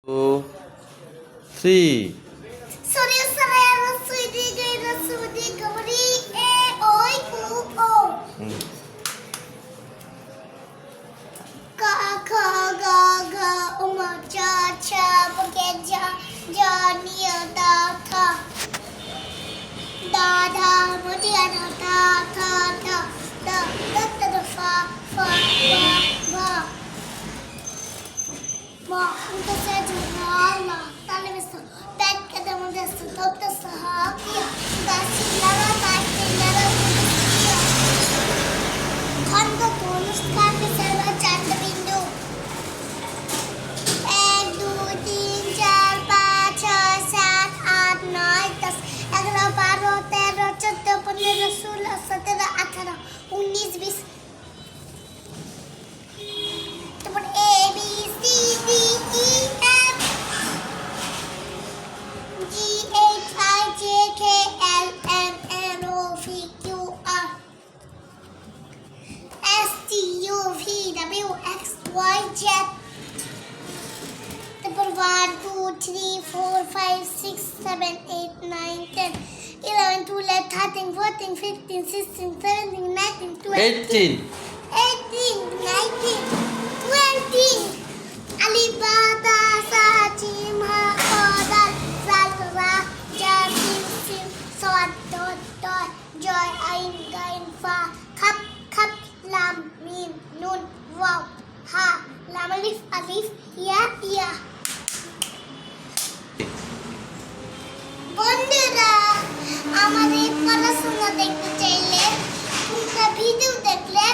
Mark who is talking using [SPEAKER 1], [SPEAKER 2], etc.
[SPEAKER 1] 2, 3.
[SPEAKER 2] Sorry, sarayana, sweetie, gaina, sweetie, gabri, e, oi, o. Ka, ka, ga, ga, uma, cha, cha, bageja, ja, nia, da, tha. Da, da, mudia, da, da, tha, da, da, da, da, da, fa, va. Ma, unta se jala, tale visto, pecca da modesto, tutta sahakia, da sillara, da sillara, khanda tonus kafe serva chand bindu. 1 2 3 4 5 6 7 8 9 10 11 12 13 14 15 16 17 18 19 20. তারপর A B C D E F G H I J K L M N O P Q R S T U V W X Y Z. তারপর 1 2 3 4 5 6 7 8 9 10 11 12 13 14 15 16 17 19 20
[SPEAKER 1] 18.
[SPEAKER 2] 18 19 20. Alif ba ta sa jim ha kha dal zal ra ja sin sin sawat dot dot joy ain gain fa khap khap lam mim nun waw ha lam alif ya ya. বন্ধুরা আমাদের পড়াশোনা দেখতে চাইলে তোমরা video দেখলে